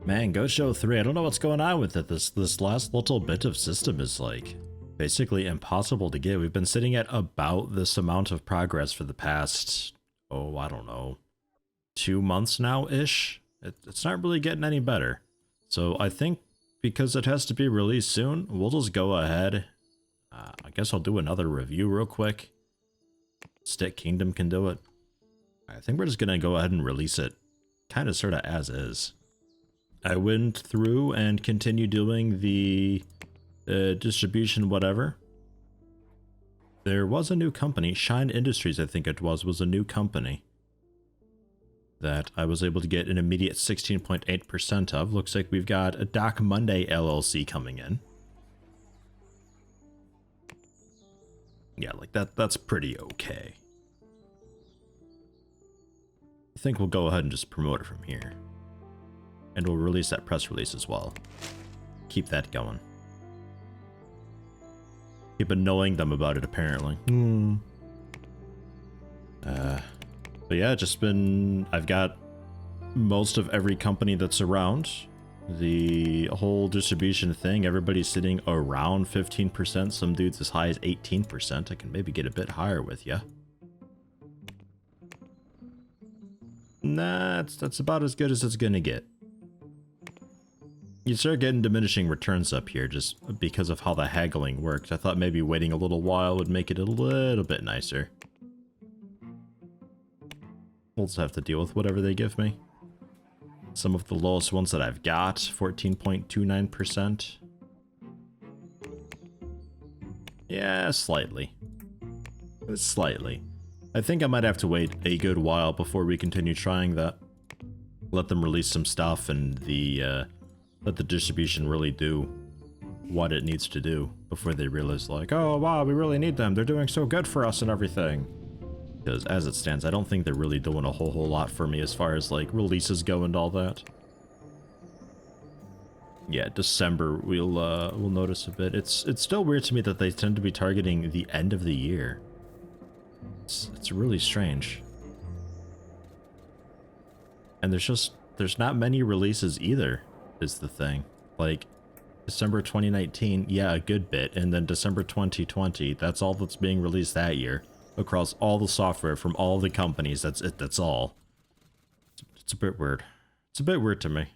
Man, Go Show 3, I don't know what's going on with it. This last little bit of system is like basically impossible to get. We've been sitting at about this amount of progress for the past, oh, I don't know, 2 months now-ish. It's not really getting any better. So I think because it has to be released soon, we'll just go ahead. I guess I'll do another review real quick. Stick Kingdom can do it. I think we're just going to go ahead and release it kind of sort of as is. I went through and continued doing the distribution whatever. There was a new company, Shine Industries I think it was a new company that I was able to get an immediate 16.8% of. Looks like we've got a Doc Monday LLC coming in. Yeah, like that's pretty okay. I think we'll go ahead and just promote it from here. And we'll release that press release as well. Keep that going. Keep annoying them about it, apparently. But yeah, I've got most of every company that's around. The whole distribution thing, everybody's sitting around 15%. Some dudes as high as 18%. I can maybe get a bit higher with you. Nah, that's about as good as it's gonna get. You start getting diminishing returns up here just because of how the haggling works. I thought maybe waiting a little while would make it a little bit nicer. We'll just have to deal with whatever they give me. Some of the lowest ones that I've got, 14.29%. Yeah, slightly. Slightly. I think I might have to wait a good while before we continue trying that. Let them release some stuff and let the distribution really do what it needs to do before they realize like, oh wow, we really need them. They're doing so good for us and everything. Because as it stands, I don't think they're really doing a whole lot for me as far as like releases go and all that. Yeah, December we'll notice a bit. It's still weird to me that they tend to be targeting the end of the year. It's really strange. And there's not many releases either, is the thing. Like December 2019, yeah, a good bit, and then December 2020, that's all that's being released that year across all the software from all the companies. That's it, that's all. It's a bit weird. It's a bit weird to me.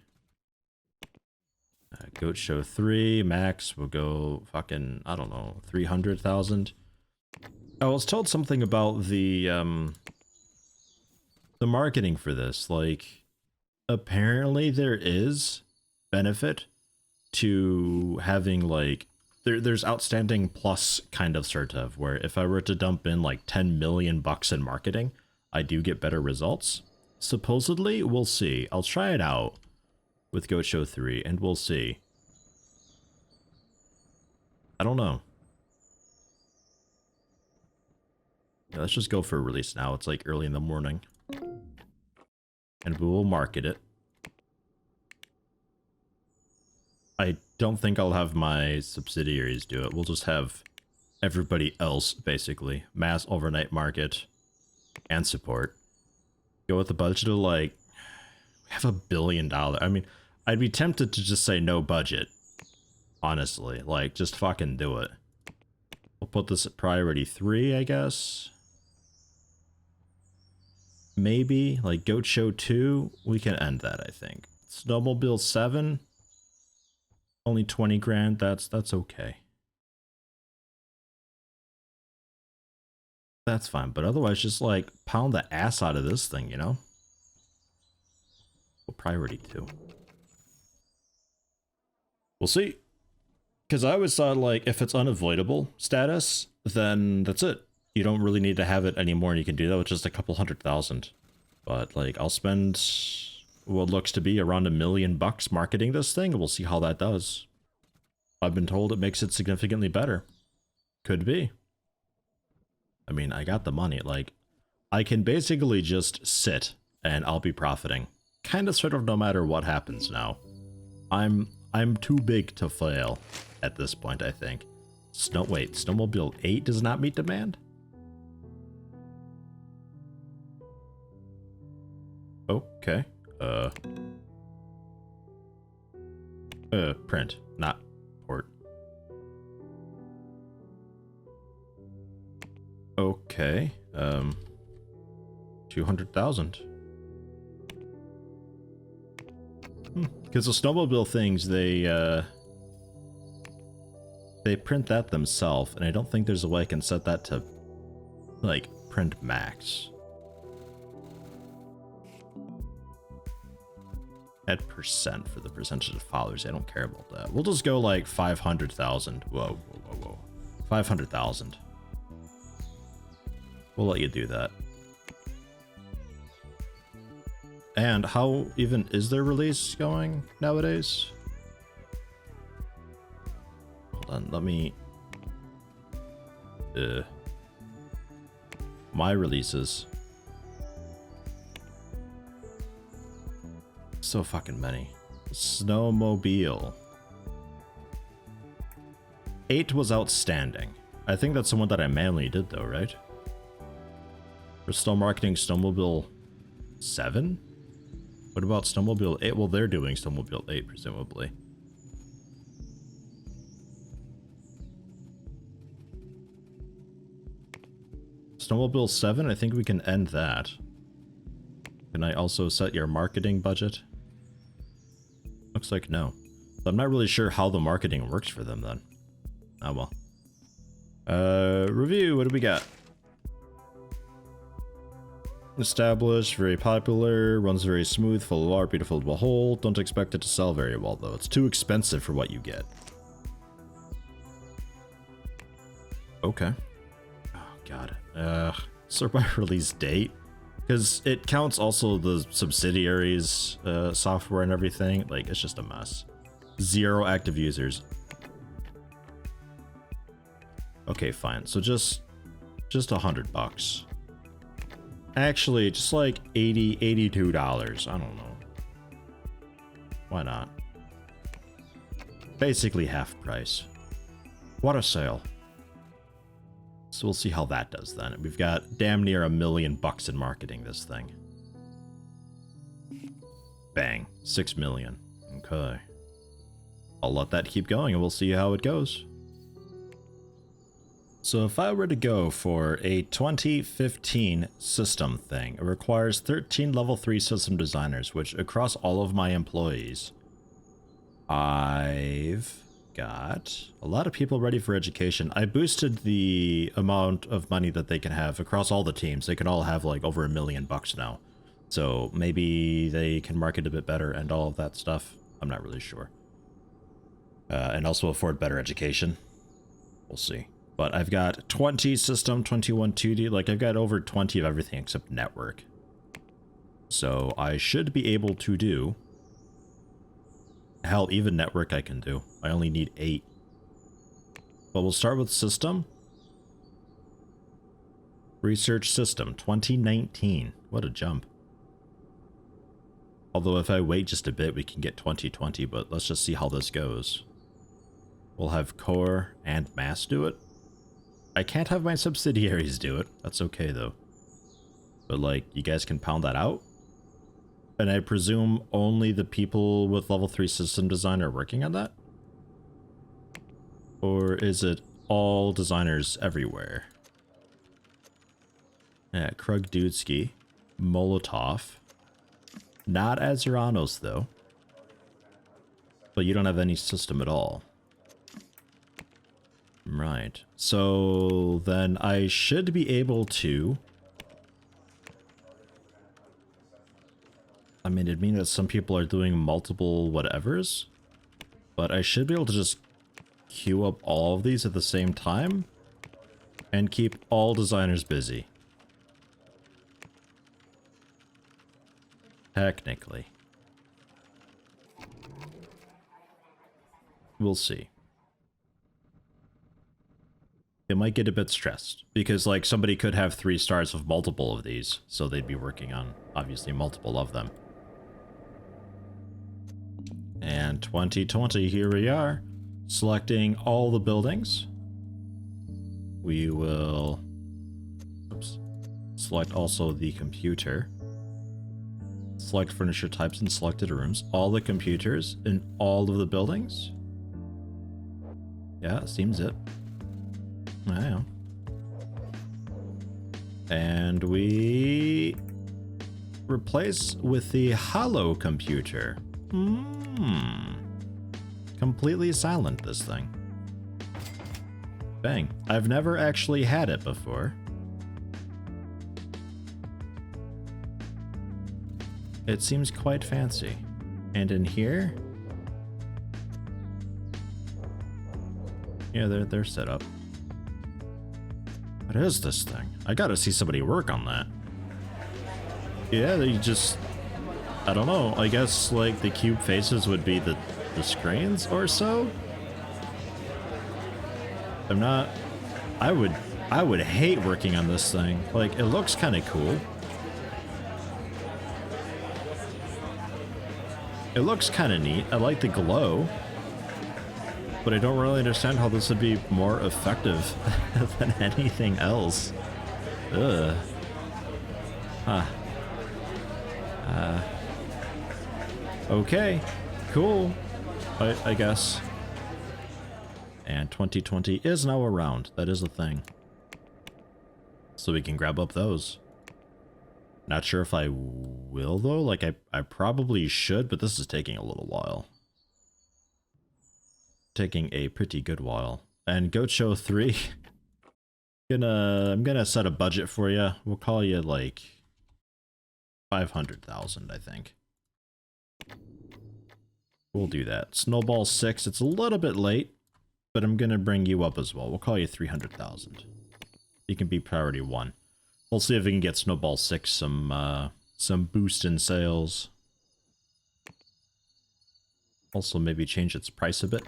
Goat Show 3 max will go fucking, I don't know, 300,000. I was told something about the marketing for this. Like, apparently there is benefit to having like there's outstanding plus kind of sort of where if I were to dump in like 10 million bucks in marketing, I do get better results. Supposedly, we'll see. I'll try it out with Goat Show 3 and we'll see. I don't know. Yeah, let's just go for a release now. It's like early in the morning. And we will market it. I don't think I'll have my subsidiaries do it. We'll just have everybody else, basically. Mass overnight market and support. Go with the budget of like, we have $1 billion. I mean, I'd be tempted to just say no budget. Honestly, like, just fucking do it. We'll put this at priority 3, I guess. Maybe, like, Goat Show 2, we can end that, I think. Snowmobile 7, only 20 grand, that's okay. That's fine, but otherwise just, like, pound the ass out of this thing, you know? Well, priority 2. We'll see. Because I always thought, like, if it's unavoidable status, then that's it. You don't really need to have it anymore, and you can do that with just a couple $100,000. But, like, I'll spend what looks to be around $1 million marketing this thing, and we'll see how that does. I've been told it makes it significantly better. Could be. I mean, I got the money. Like, I can basically just sit, and I'll be profiting. Kind of sort of no matter what happens now. I'm too big to fail at this point, I think. Wait, Snowmobile 8 does not meet demand? Okay. Print, not port. Okay, 200,000. Because the snowmobile things, they print that themselves, and I don't think there's a way I can set that to, like, print max. Add percent for the percentage of followers. I don't care about that. We'll just go like 500,000. Whoa. 500,000. We'll let you do that. And how even is their release going nowadays? Hold on, let me... my releases. So fucking many. Snowmobile. 8 was outstanding. I think that's the one that I manually did though, right? We're still marketing Snowmobile 7? What about Snowmobile 8? Well, they're doing Snowmobile 8, presumably. Snowmobile 7, I think we can end that. Can I also set your marketing budget? Looks like no. So I'm not really sure how the marketing works for them then. Oh well. Review, what do we got? Established, very popular, runs very smooth, full of art, beautiful to behold. Don't expect it to sell very well though. It's too expensive for what you get. Okay. Oh god. Sort by release date. Because it counts also the subsidiaries, software and everything. Like, it's just a mess. 0 active users. Okay, fine. So just $100. Actually, just like $82. I don't know. Why not? Basically half price. What a sale. So we'll see how that does then. We've got damn near $1 million in marketing this thing. Bang. 6 million. Okay. I'll let that keep going and we'll see how it goes. So if I were to go for a 2015 system thing, it requires 13 level 3 system designers, which across all of my employees, I've got a lot of people ready for education. I boosted the amount of money that they can have across all the teams. They can all have like over $1 million now. So maybe they can market a bit better and all of that stuff. I'm not really sure. And also afford better education. We'll see. But I've got 20 system, 21 2D. Like I've got over 20 of everything except network. So I should be able to do... Hell, even network I can do. I only need 8. But we'll start with system. Research system, 2019. What a jump. Although if I wait just a bit, we can get 2020, but let's just see how this goes. We'll have core and mass do it. I can't have my subsidiaries do it. That's okay, though. But, like, you guys can pound that out? And I presume only the people with level 3 system design are working on that? Or is it all designers everywhere? Yeah, Krug Dudesky, Molotov. Not Azeranos, though. But you don't have any system at all. Right. So then I should be able to... I mean, it'd mean that some people are doing multiple whatevers, but I should be able to just queue up all of these at the same time and keep all designers busy. Technically. We'll see. They might get a bit stressed because, like, somebody could have 3 stars of multiple of these, so they'd be working on, obviously, multiple of them. And 2020, here we are, selecting all the buildings. We will select also the computer. Select furniture types in selected rooms. All the computers in all of the buildings? Yeah, seems it. Yeah. And we replace with the hollow computer. Completely silent, this thing. Bang. I've never actually had it before. It seems quite fancy. And in here? Yeah, they're set up. What is this thing? I gotta see somebody work on that. Yeah, they just... I don't know. I guess, like, the cube faces would be the screens or so? I'm not... I would hate working on this thing. Like, it looks kind of cool. It looks kind of neat. I like the glow. But I don't really understand how this would be more effective than anything else. Ugh. Huh. Okay. Cool. I guess. And 2020 is now around. That is a thing. So we can grab up those. Not sure if I will, though. Like, I probably should, but this is taking a little while. Taking a pretty good while. And Goat Show 3. I'm gonna set a budget for you. We'll call you, like, 500,000, I think. We'll do that. Snowball 6, it's a little bit late, but I'm gonna bring you up as well. We'll call you 300,000. You can be priority 1. We'll see if we can get Snowball 6 some boost in sales. Also maybe change its price a bit.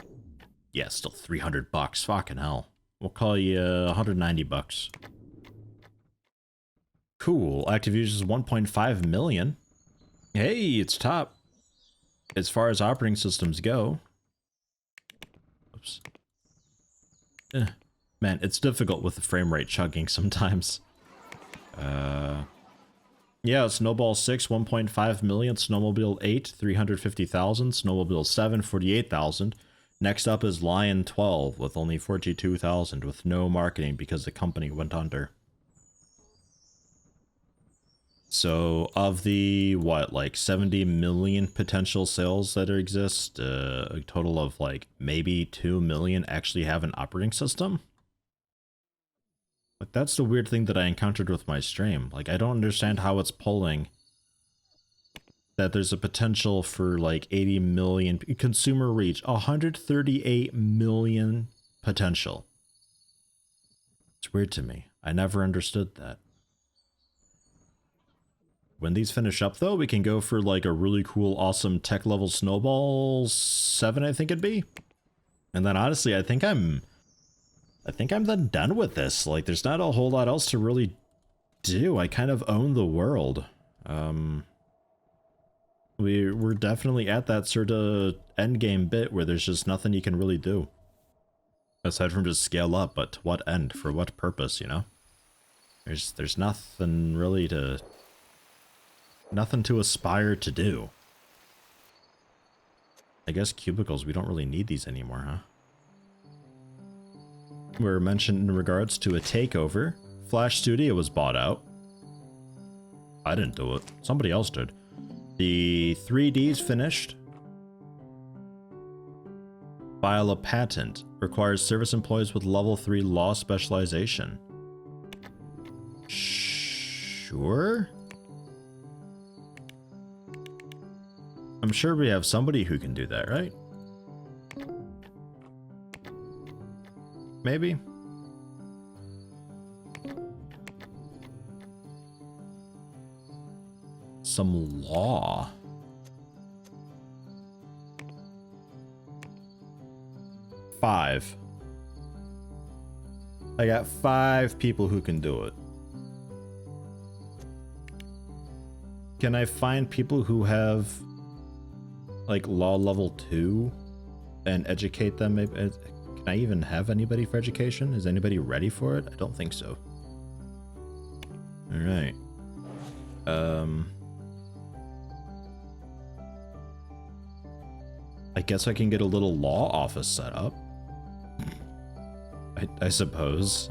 Yeah, still 300 bucks. Fucking hell. We'll call you 190 bucks. Cool. Active users 1.5 million. Hey, it's top. As far as operating systems go. Oops. Man, it's difficult with the frame rate chugging sometimes. Yeah, Snowball 6, 1.5 million. Snowmobile 8, 350,000. Snowmobile 7, 48,000. Next up is Lion 12 with only 42,000 with no marketing because the company went under. So of the, what, like 70 million potential sales that exist, a total of like maybe 2 million actually have an operating system? Like, that's the weird thing that I encountered with my stream. Like, I don't understand how it's pulling that there's a potential for like 80 million consumer reach, 138 million potential. It's weird to me. I never understood that. When these finish up though, we can go for like a really cool, awesome tech level Snowball 7, I think it'd be. And then honestly, I think I'm then done with this. Like, there's not a whole lot else to really do. I kind of own the world. We're definitely at that sort of endgame bit where there's just nothing you can really do. Aside from just scale up, but to what end? For what purpose, you know? There's nothing really to... Nothing to aspire to do. I guess cubicles, we don't really need these anymore, huh? We're mentioned in regards to a takeover. Flash Studio was bought out. I didn't do it. Somebody else did. The 3D's finished. File a patent. Requires service employees with level 3 law specialization. Sure? I'm sure we have somebody who can do that, right? Maybe? Some law. Five. I got 5 people who can do it. Can I find people who have like law level 2 and educate them? Maybe, can I even have anybody for education? Is anybody ready for it? I don't think so. All right. I guess I can get a little law office set up. I suppose.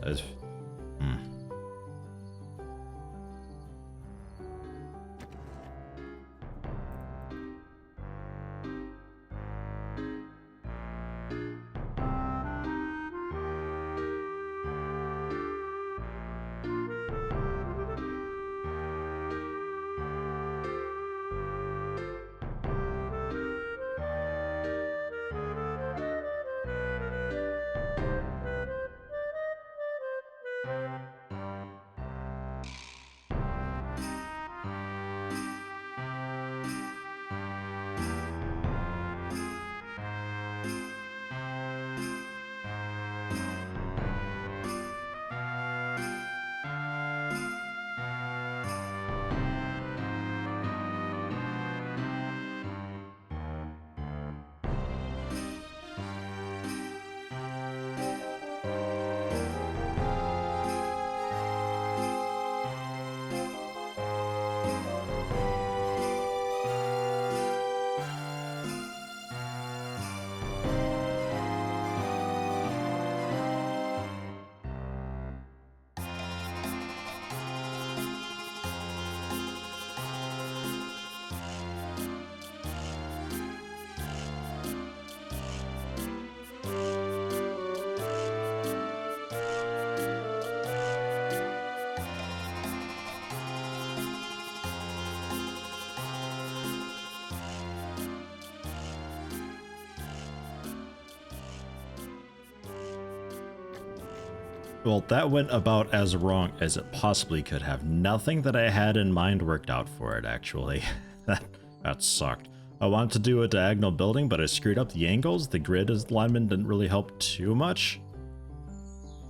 Well, that went about as wrong as it possibly could have. Nothing that I had in mind worked out for it, actually. That sucked. I wanted to do a diagonal building, but I screwed up the angles. The grid alignment didn't really help too much.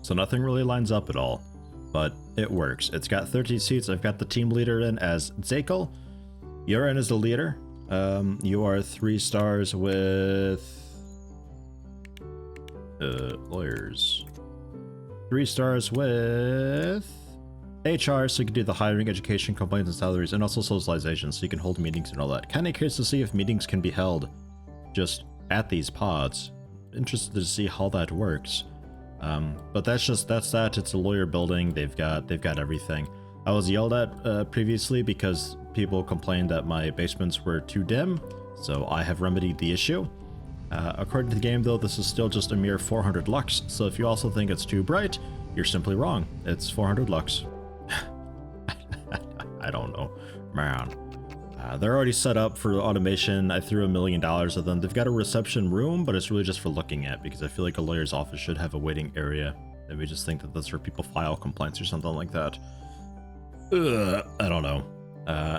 So nothing really lines up at all. But it works. It's got 30 seats. I've got the team leader in as Zekel. You're in as the leader. You are 3 stars with... lawyers. 3 stars with HR, so you can do the hiring, education, complaints, and salaries, and also socialization, so you can hold meetings and all that. Kind of curious to see if meetings can be held just at these pods. Interested to see how that works. But that's that. It's a lawyer building. They've got everything. I was yelled at previously because people complained that my basements were too dim, so I have remedied the issue. According to the game, though, this is still just a mere 400 lux, so if you also think it's too bright, you're simply wrong. It's 400 lux. I don't know. Man. They're already set up for automation. I threw $1 million at them. They've got a reception room, but it's really just for looking at, because I feel like a lawyer's office should have a waiting area. And we just think that that's where people file complaints or something like that. I don't know.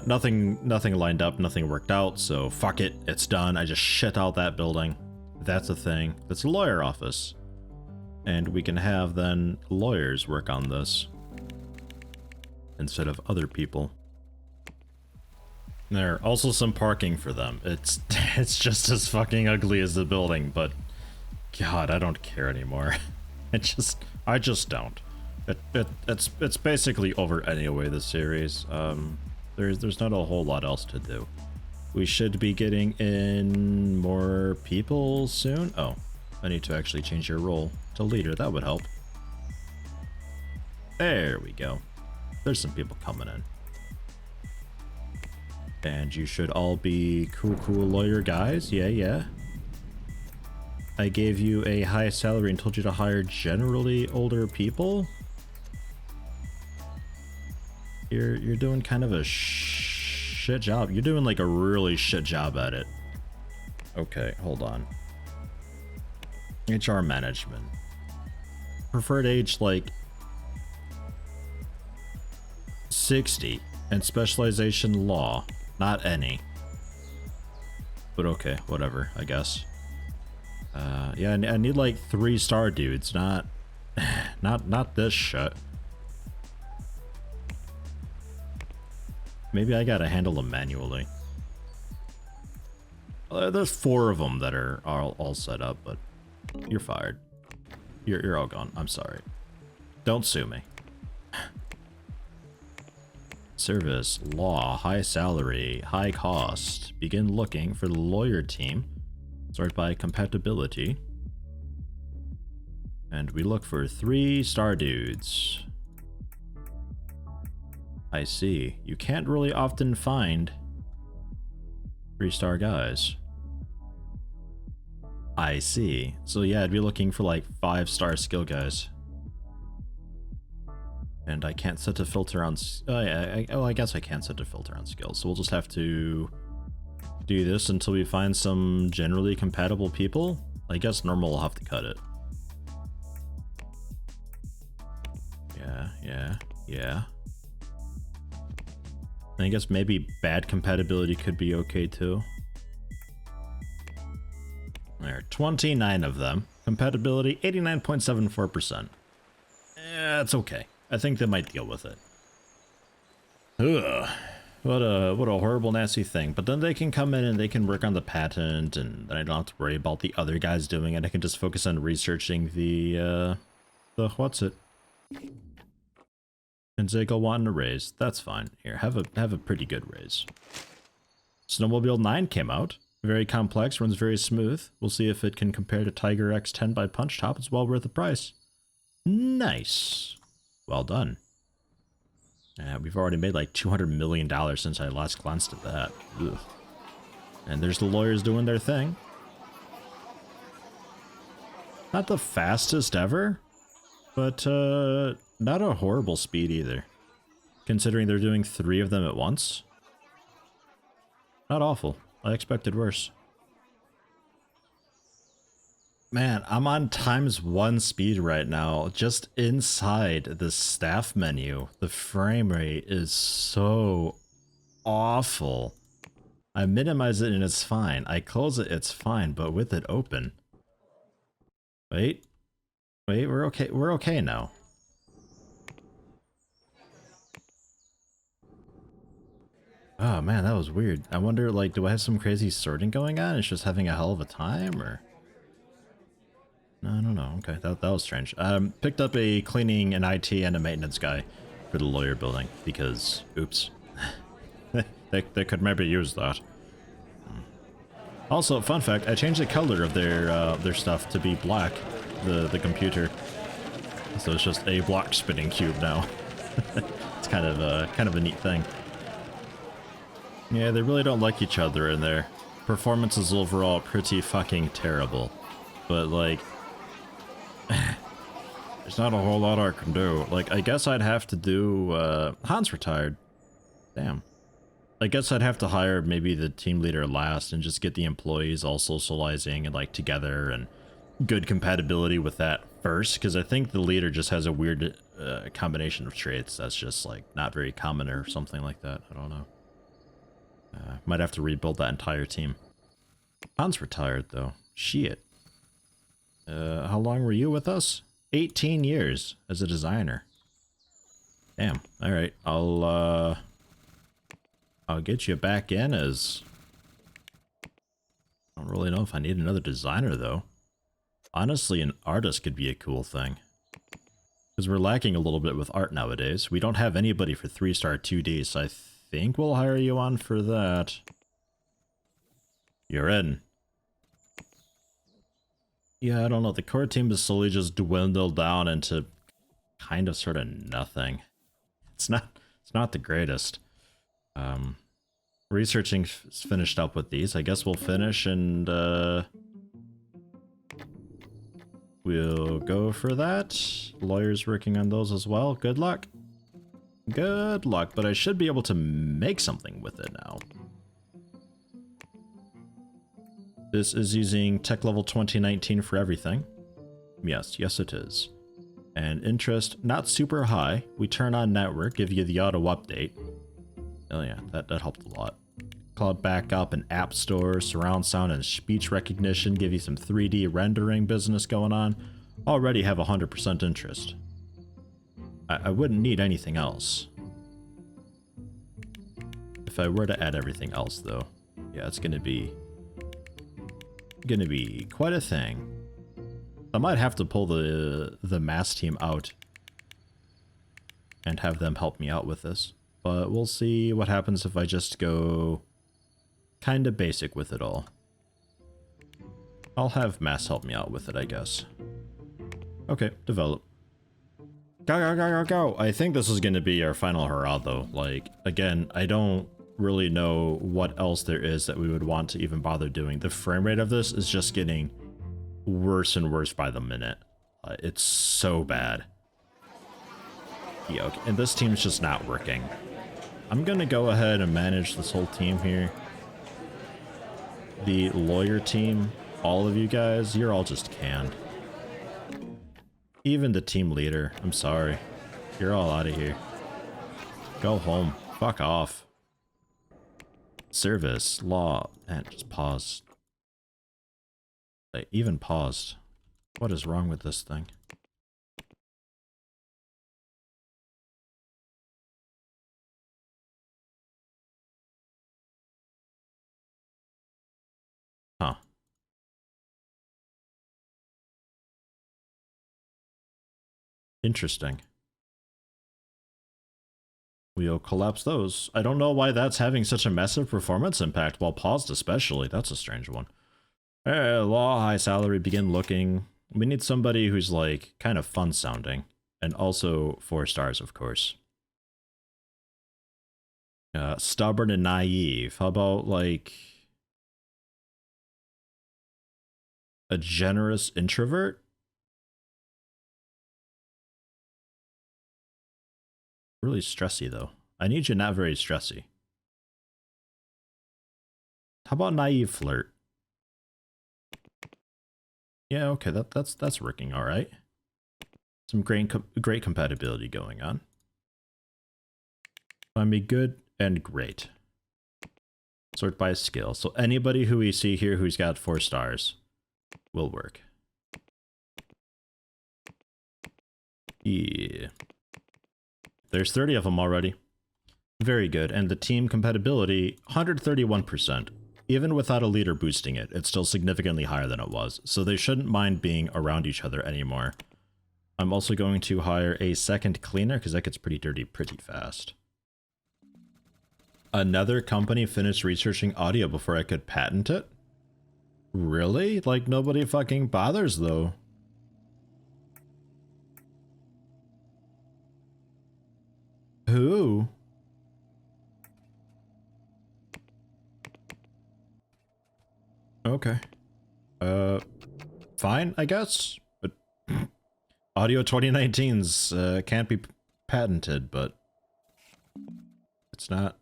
Nothing lined up, nothing worked out, so fuck it, it's done. I just shit out that building. That's a thing. That's a lawyer office. And we can have then lawyers work on this instead of other people. There, also some parking for them. It's just as fucking ugly as the building, but God, I don't care anymore. I just don't. It's basically over anyway, this series. There's not a whole lot else to do. We should be getting in more people soon. Oh, I need to actually change your role to leader. That would help. There we go. There's some people coming in. And you should all be cool lawyer guys. Yeah. I gave you a high salary and told you to hire generally older people. You're doing kind of a shit job. You're doing like a really shit job at it. Okay, hold on. HR management. Preferred age like 60 and specialization law. Not any. But okay, whatever, I guess. Yeah, I need like 3-star dudes, not this shit. Maybe I gotta handle them manually. There's 4 of them that are all set up, but you're fired. You're all gone. I'm sorry. Don't sue me. Service, law, high salary, high cost. Begin looking for the lawyer team. Sort by compatibility. And we look for 3-star dudes. I see. You can't really often find 3-star guys. I see. So yeah, I'd be looking for like 5-star skill guys. And I can't set a filter on... I guess I can set a filter on skills. So we'll just have to do this until we find some generally compatible people. I guess normal will have to cut it. Yeah. I guess maybe bad compatibility could be okay too. There are 29 of them. Compatibility 89.74%. It's okay. I think they might deal with it. Ugh. What a horrible, nasty thing. But then they can come in and they can work on the patent, and then I don't have to worry about the other guys doing it. I can just focus on researching the what's it? And Ziggle wanting a raise. That's fine. Here, have a pretty good raise. Snowmobile 9 came out. Very complex, runs very smooth. We'll see if it can compare to Tiger X10 by Punch Top. It's well worth the price. Nice. Well done. We've already made like $200 million since I last glanced at that. Ugh. And there's the lawyers doing their thing. Not the fastest ever, but not a horrible speed either. Considering they're doing 3 of them at once. Not awful. I expected worse. Man, I'm on ×1 speed right now, just inside the staff menu. The frame rate is so awful. I minimize it and it's fine. I close it, it's fine, but with it open. Wait, we're okay. We're okay now. Oh man, that was weird. I wonder, like, do I have some crazy sorting going on? It's just having a hell of a time, or... No, I don't know. Okay, that was strange. Picked up a cleaning, an IT, and a maintenance guy for the lawyer building, because, oops. they could maybe use that. Also, fun fact, I changed the color of their stuff to be black, the computer. So it's just a block spinning cube now. It's kind of a neat thing. Yeah, they really don't like each other in there. Performance is overall pretty fucking terrible. But, like... there's not a whole lot I can do. Like, I guess I'd have to do... Hans retired. Damn. I guess I'd have to hire maybe the team leader last and just get the employees all socializing and, like, together and good compatibility with that first. Because I think the leader just has a weird combination of traits that's just, like, not very common or something like that. I don't know. Might have to rebuild that entire team. Hans retired, though. Shit. How long were you with us? 18 years as a designer. Damn. Alright, I'll get you back in as... I don't really know if I need another designer, though. Honestly, an artist could be a cool thing. Because we're lacking a little bit with art nowadays. We don't have anybody for 3-star 2D, so I think we'll hire you on for that. You're in. Yeah, I don't know. The core team has slowly just dwindled down into kind of sort of nothing. It's not the greatest. Researching is finished up with these. I guess we'll finish and we'll go for that. Lawyers working on those as well. Good luck. Good luck, but I should be able to make something with it now. This is using tech level 2019 for everything. Yes it is. And interest, not super high. We turn on network, give you the auto update. Oh yeah, that helped a lot. Cloud backup and app store, surround sound and speech recognition, give you some 3D rendering business going on. Already have 100% interest. I wouldn't need anything else. If I were to add everything else though, yeah, it's gonna be quite a thing. I might have to pull the mass team out and have them help me out with this, but we'll see what happens if I just go kind of basic with it all. I'll have Mass help me out with it, I guess. Okay, develop. Go, go, go, go, go! I think this is going to be our final hurrah, though. Like, again, I don't really know what else there is that we would want to even bother doing. The frame rate of this is just getting worse and worse by the minute. It's so bad. Yeah, okay. And this team's just not working. I'm gonna go ahead and manage this whole team here. The lawyer team, all of you guys, you're all just canned. Even the team leader, I'm sorry. You're all out of here. Go home. Fuck off. Service, law, and just pause. They even paused. What is wrong with this thing? Huh. Interesting. We'll collapse those. I don't know why that's having such a massive performance impact, while paused especially. That's a strange one. Law, high salary, begin looking. We need somebody who's like kind of fun sounding. And also 4 stars, of course. Stubborn and naive. How about like a generous introvert? Really stressy though. I need you not very stressy. How about naive flirt? Yeah, okay, that's working all right. Some great compatibility going on. Find me good and great. Sort by skill. So anybody who we see here who's got 4 stars will work. Yeah. There's 30 of them already. Very good. And the team compatibility, 131%. Even without a leader boosting it, it's still significantly higher than it was. So they shouldn't mind being around each other anymore. I'm also going to hire a second cleaner because that gets pretty dirty pretty fast. Another company finished researching audio before I could patent it? Really? Like nobody fucking bothers though. Who? Okay. Fine, I guess. But Audio 2019's can't be patented, but it's not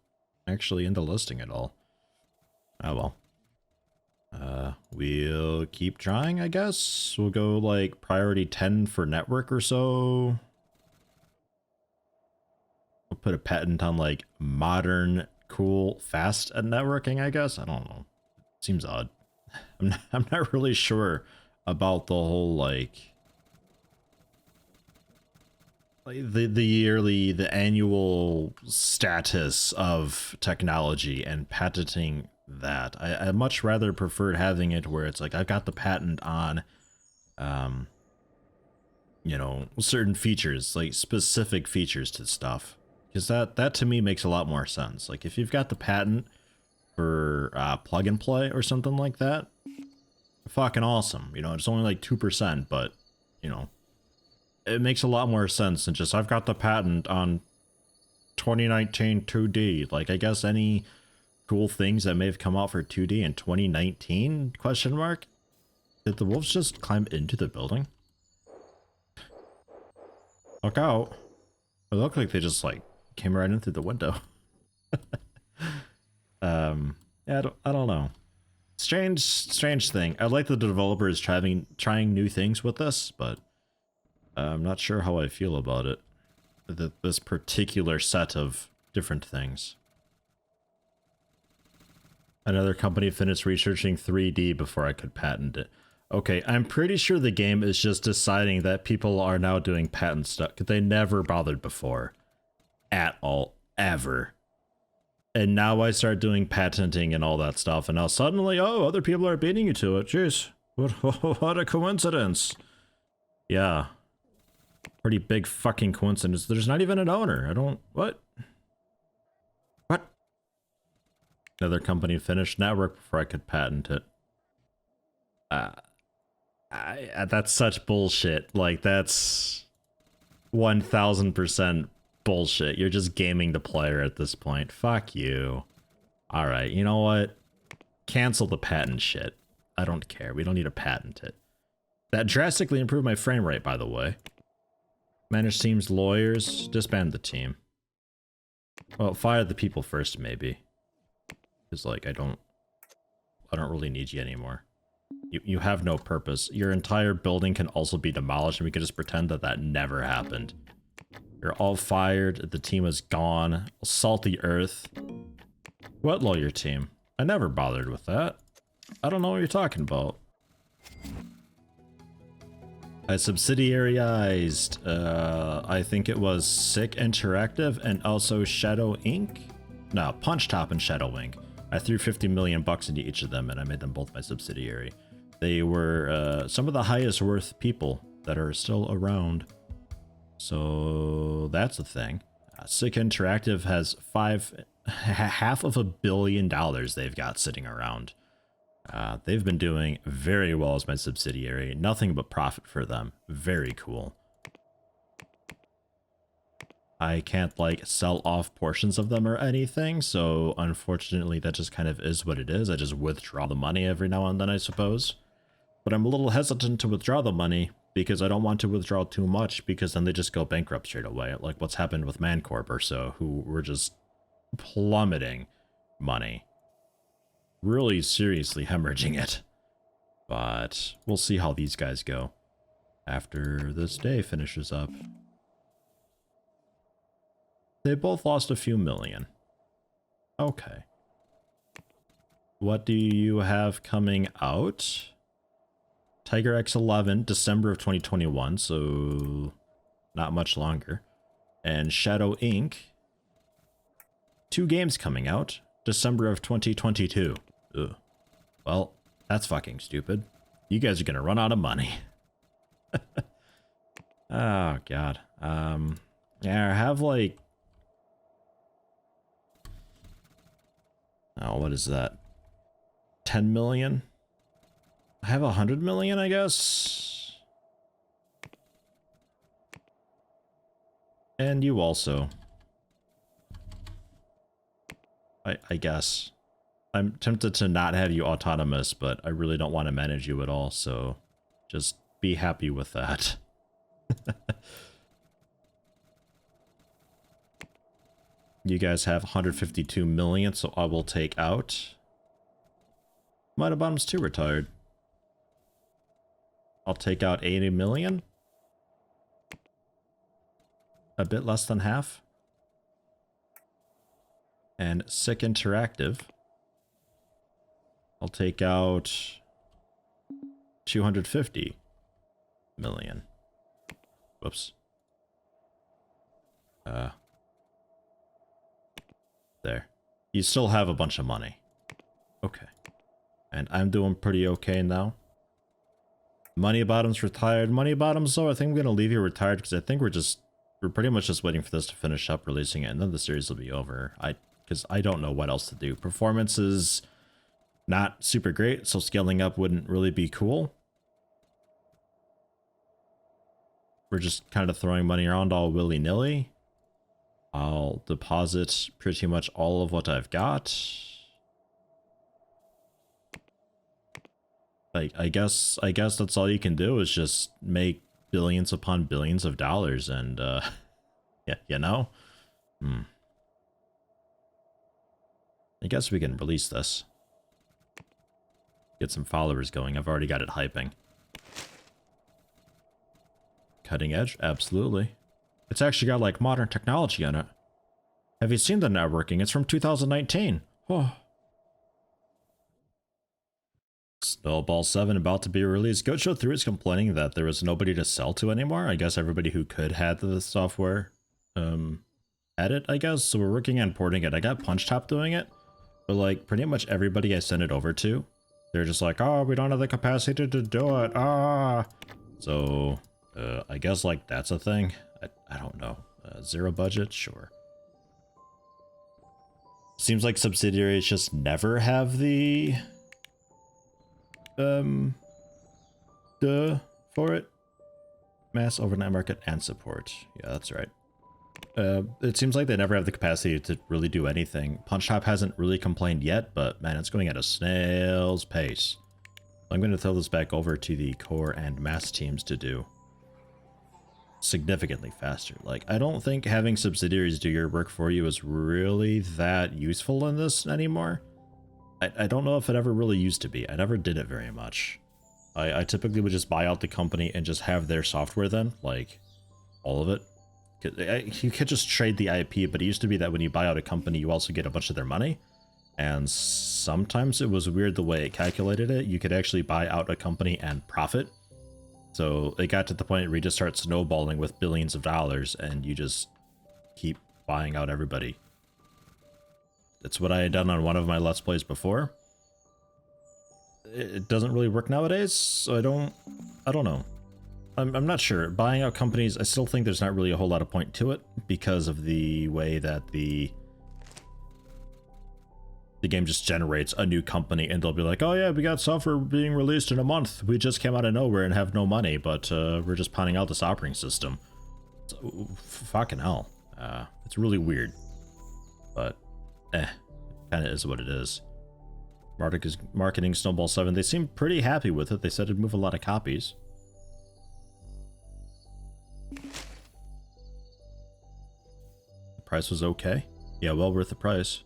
actually in the listing at all. Oh well. We'll keep trying, I guess. We'll go like priority 10 for network or so. We'll put a patent on like modern, cool, fast at networking, I guess. I don't know. Seems odd. I'm not really sure about the whole like the annual status of technology and patenting that. I much rather preferred having it where it's like I've got the patent on you know, certain features, like specific features to stuff, because that to me makes a lot more sense. Like if you've got the patent for plug and play or something like that, fucking awesome. You know, it's only like 2%, but you know, it makes a lot more sense than just I've got the patent on 2019 2D. Like I guess any cool things that may have come out for 2D in 2019 question mark. Did the wolves just climb into the building? Look out. It looked like they just like came right in through the window. Yeah, I don't know. Strange thing. I like that the developer is trying new things with this, but I'm not sure how I feel about it. This particular set of different things. Another company finished researching 3D before I could patent it. Okay, I'm pretty sure the game is just deciding that people are now doing patent stuff. They never bothered before. At all. Ever. And now I start doing patenting and all that stuff, and now suddenly, oh, other people are beating you to it. Jeez. What a coincidence. Yeah. Pretty big fucking coincidence. There's not even an owner. I don't... What? What? Another company finished network before I could patent it. Uh, that's such bullshit. Like, that's 1000% bullshit. You're just gaming the player at this point. Fuck you. Alright, you know what? Cancel the patent shit. I don't care. We don't need to patent it. That drastically improved my frame rate, by the way. Manage team's lawyers. Disband the team. Well, fire the people first, maybe. Because, like, I don't really need you anymore. You have no purpose. Your entire building can also be demolished, and we could just pretend that that never happened. You're all fired. The team is gone. Salty Earth. What lawyer team? I never bothered with that. I don't know what you're talking about. I subsidiarized, I think it was Sick Interactive and also Shadow Inc. No, Punch Top and Shadow Inc. I threw 50 million bucks into each of them and I made them both my subsidiary. They were some of the highest worth people that are still around. So that's the thing. Sick Interactive has $500 million they've got sitting around. They've been doing very well as my subsidiary. Nothing but profit for them. Very cool. I can't, like, sell off portions of them or anything, so unfortunately that just kind of is what it is. I just withdraw the money every now and then, I suppose. But I'm a little hesitant to withdraw the money because I don't want to withdraw too much because then they just go bankrupt straight away. Like what's happened with Mancorp or so, who were just plummeting money. Really seriously hemorrhaging it. But we'll see how these guys go after this day finishes up. They both lost a few million. Okay. What do you have coming out? Tiger X11, December of 2021, so not much longer. And Shadow Inc. 2 games coming out, December of 2022. Ugh. Well, that's fucking stupid. You guys are gonna run out of money. Oh, God. Yeah, I have like... Oh, what is that? 10 million? I have 100 million, I guess? And you also. I guess. I'm tempted to not have you autonomous, but I really don't want to manage you at all, so just be happy with that. You guys have 152 million, so I will take out... Might have Bottoms 2 retired. I'll take out 80 million. A bit less than half. And Sick Interactive. I'll take out 250 million. Whoops. There. You still have a bunch of money. Okay. And I'm doing pretty okay now. Money Bottom's retired. Money Bottom's, though, I think I'm going to leave you retired because I think we're pretty much just waiting for this to finish up, releasing it, and then the series will be over. Because I don't know what else to do. Performance is not super great, so scaling up wouldn't really be cool. We're just kind of throwing money around all willy-nilly. I'll deposit pretty much all of what I've got. I guess that's all you can do is just make billions upon billions of dollars and yeah, you know? I guess we can release this. Get some followers going. I've already got it hyping. Cutting edge? Absolutely. It's actually got like modern technology on it. Have you seen the networking? It's from 2019. Oh. Snowball 7 about to be released. Gocho 3 is complaining that there was nobody to sell to anymore. I guess everybody who could had the software had it, I guess. So we're working on porting it. I got Punch Top doing it. But like pretty much everybody I sent it over to, they're just like, oh, we don't have the capacity to do it. Ah. So I guess like that's a thing. I don't know. Zero budget? Sure. Seems like subsidiaries just never have the for it. Mass overnight market and support. Yeah, that's right. It seems like they never have the capacity to really do anything. Punch Top hasn't really complained yet, but man, it's going at a snail's pace. I'm going to throw this back over to the core and mass teams to do significantly faster. Like, I don't think having subsidiaries do your work for you is really that useful in this anymore. I don't know if it ever really used to be. I never did it very much. I typically would just buy out the company and just have their software then, like, all of it. You could just trade the IP, but it used to be that when you buy out a company, you also get a bunch of their money. And sometimes it was weird the way it calculated it. You could actually buy out a company and profit. So it got to the point where you just start snowballing with billions of dollars and you just keep buying out everybody. That's what I had done on one of my Let's Plays before. It doesn't really work nowadays, so I don't know. I'm not sure. Buying out companies, I still think there's not really a whole lot of point to it because of the way that the game just generates a new company and they'll be like, oh yeah, we got software being released in a month. We just came out of nowhere and have no money, but we're just pounding out this operating system. So, fucking hell. It's really weird. But, kind of is what it is. Marketing Snowball 7, they seem pretty happy with it. They said it'd move a lot of copies. The price was okay. Yeah, well worth the price.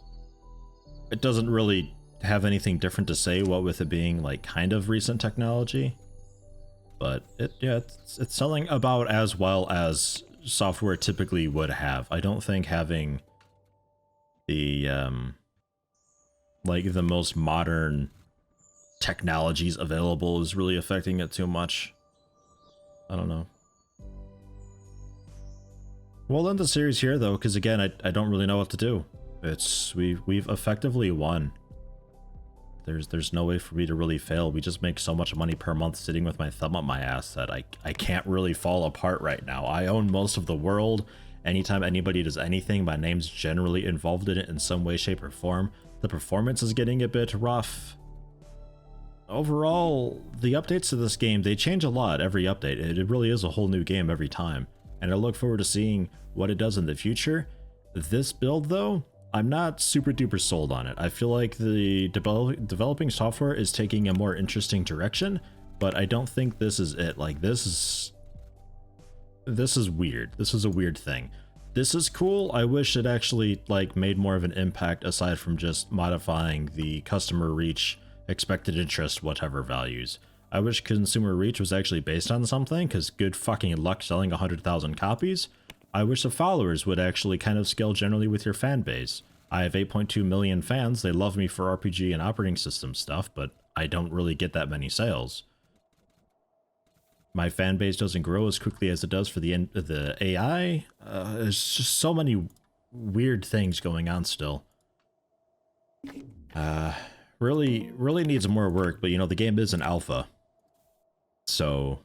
It doesn't really have anything different to say, what with it being like kind of recent technology. But it's selling about as well as software typically would have. I don't think having the like the most modern technologies available is really affecting it too much. I don't know. We'll end the series here though, because again, I don't really know what to do. We've effectively won. There's no way for me to really fail. We just make so much money per month sitting with my thumb up my ass that I can't really fall apart right now. I own most of the world. Anytime anybody does anything, my name's generally involved in it in some way, shape, or form. The performance is getting a bit rough. Overall, the updates to this game, they change a lot every update. It really is a whole new game every time. And I look forward to seeing what it does in the future. This build, though, I'm not super duper sold on it. I feel like the developing software is taking a more interesting direction, but I don't think this is it. Like, this is weird. This is a weird thing. This is cool. I wish it actually like made more of an impact aside from just modifying the customer reach, expected interest, whatever values. I wish consumer reach was actually based on something, because good fucking luck selling 100,000 copies. I wish the followers would actually kind of scale generally with your fan base. I have 8.2 million fans. They love me for RPG and operating system stuff, but I don't really get that many sales. My fan base doesn't grow as quickly as it does for the AI. There's just so many weird things going on still. Really needs more work, but you know, the game is an alpha. So,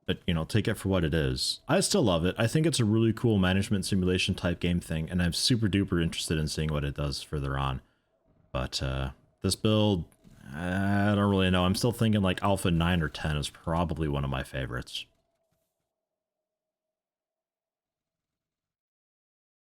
but you know, take it for what it is. I still love it. I think it's a really cool management simulation type game thing, and I'm super duper interested in seeing what it does further on. But this build, I don't really know. I'm still thinking like Alpha 9 or 10 is probably one of my favorites.